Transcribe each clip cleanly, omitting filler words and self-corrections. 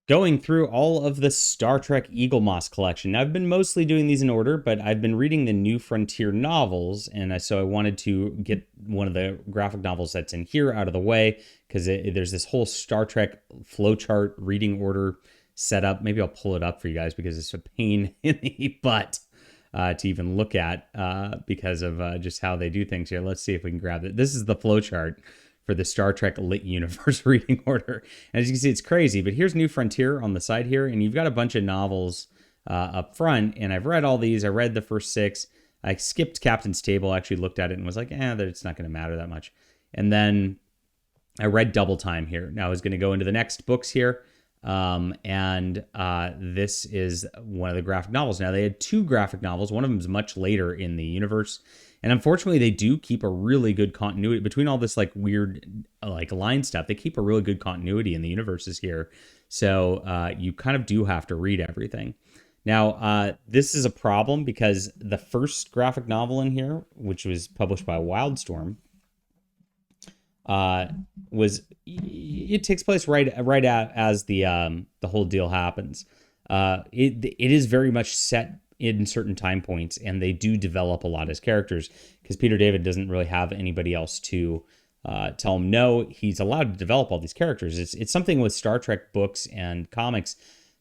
Going through all of the Star Trek Eaglemoss collection. Now, I've been mostly doing these in order, but I've been reading the New Frontier novels, and so I wanted to get one of the graphic novels that's in here out of the way, because there's this whole Star Trek flowchart reading order set up. Maybe I'll pull it up for you guys because it's a pain in the butt to even look at because of just how they do things here. Let's see if we can grab it. This is the flowchart for the Star Trek Lit Universe reading order. And as you can see, it's crazy, but here's New Frontier on the side here, and you've got a bunch of novels up front, and I've read all these. I read the first 6. I skipped Captain's Table, actually looked at it and was like, it's not going to matter that much. And then I read Double Time here. Now I was going to go into the next books here, and this is one of the graphic novels. Now, they had 2 graphic novels. One of them is much later in the universe, and unfortunately, they do keep a really good continuity between all this like weird like line stuff. They keep a really good continuity in the universes here. So you kind of do have to read everything. Now, this is a problem because the first graphic novel in here, which was published by Wildstorm, it takes place right as the whole deal happens. It is very much set in certain time points, and they do develop a lot as characters because Peter David doesn't really have anybody else to tell him no. He's allowed to develop all these characters. It's something with Star Trek books and comics,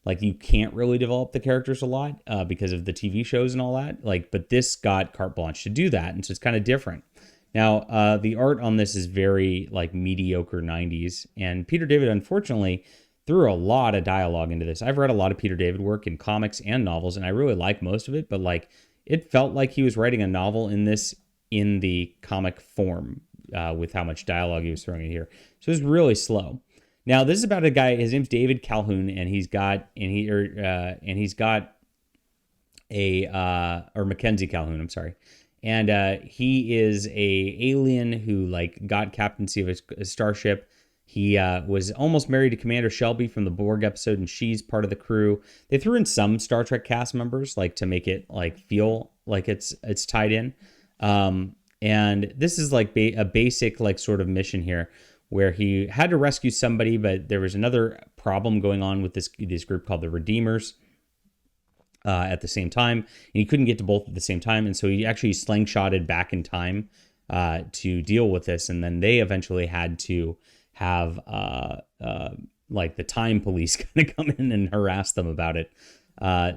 like you can't really develop the characters a lot because of the TV shows and all that. But this got carte blanche to do that, and so it's kind of different. Now, the art on this is very mediocre 90s, and Peter David, unfortunately, threw a lot of dialogue into this. I've read a lot of Peter David work in comics and novels, and I really like most of it, but it felt like he was writing a novel in the comic form with how much dialogue he was throwing in here. So it was really slow. Now, this is about a guy, his name's David Calhoun, and he's got Mackenzie Calhoun, I'm sorry. And he is a alien who got captaincy of a starship. He was almost married to Commander Shelby from the Borg episode, and she's part of the crew. They threw in some Star Trek cast members to make it feel like it's tied in. And this is a basic sort of mission here where he had to rescue somebody, but there was another problem going on with this group called the Redeemers at the same time, and he couldn't get to both at the same time, and so he actually slingshotted back in time to deal with this, and then they eventually had to have the time police kind of come in and harass them about it.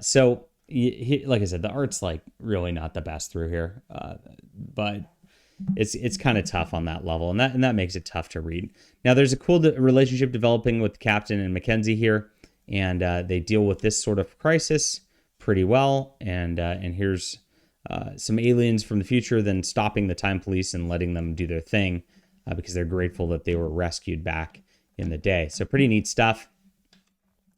So like I said, the art's really not the best through here, but it's kind of tough on that level, and that makes it tough to read. Now, there's a cool relationship developing with Captain and Mackenzie here, and they deal with this sort of crisis pretty well. And here's some aliens from the future then stopping the time police and letting them do their thing because they're grateful that they were rescued back in the day. So pretty neat stuff.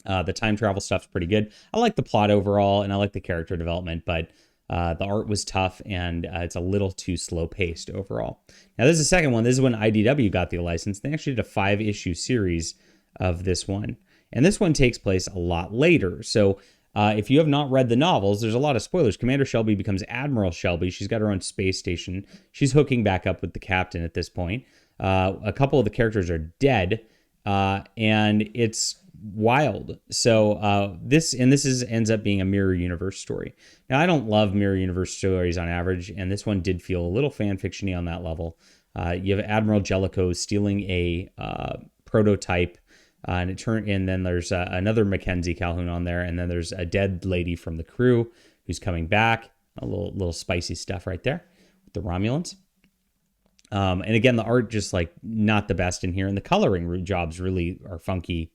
The time travel stuff's pretty good. I like the plot overall, and I like the character development, but the art was tough, and it's a little too slow paced overall. Now, this is the second one. This is when IDW got the license. They actually did a 5-issue series of this one, and this one takes place a lot later. So if you have not read the novels, there's a lot of spoilers. Commander Shelby becomes Admiral Shelby. She's got her own space station. She's hooking back up with the captain at this point. A couple of the characters are dead, and it's wild. So this ends up being a mirror universe story. Now, I don't love mirror universe stories on average, and this one did feel a little fan fiction-y on that level. You have Admiral Jellicoe stealing a prototype, and then there's another Mackenzie Calhoun on there, and then there's a dead lady from the crew who's coming back. A little spicy stuff right there with the Romulans. And again, the art just not the best in here, and the coloring jobs really are funky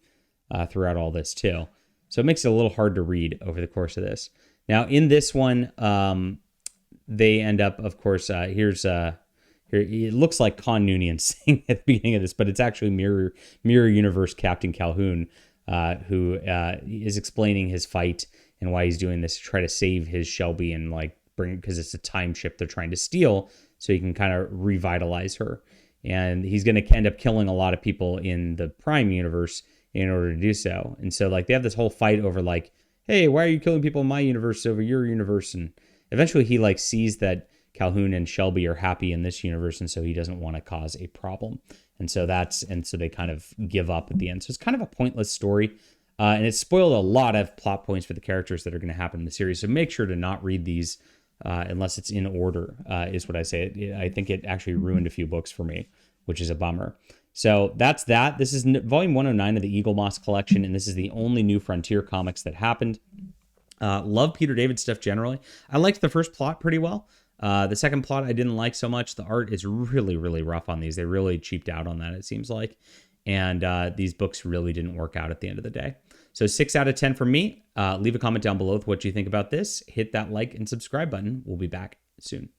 throughout all this too. So it makes it a little hard to read over the course of this. Now, in this one, they end up, of course, here it looks like Khan Noonien saying at the beginning of this, but it's actually Mirror Universe Captain Calhoun, who is explaining his fight and why he's doing this to try to save his Shelby and because it's a time ship they're trying to steal, so he can kind of revitalize her. And he's going to end up killing a lot of people in the Prime universe in order to do so. And so they have this whole fight over hey, why are you killing people in my universe over your universe? And eventually he sees that Calhoun and Shelby are happy in this universe, and so he doesn't want to cause a problem. And so they kind of give up at the end. So it's kind of a pointless story. And it spoiled a lot of plot points for the characters that are going to happen in the series. So make sure to not read these unless it's in order, is what I say. I think it actually ruined a few books for me, which is a bummer. So that's that. This is volume 109 of the Eaglemoss collection, and this is the only New Frontier comics that happened. Love Peter David stuff generally. I liked the first plot pretty well. The second plot I didn't like so much. The art is really, really rough on these. They really cheaped out on that, it seems like. And these books really didn't work out at the end of the day. So 6 out of 10 for me. Leave a comment down below with what you think about this. Hit that like and subscribe button. We'll be back soon.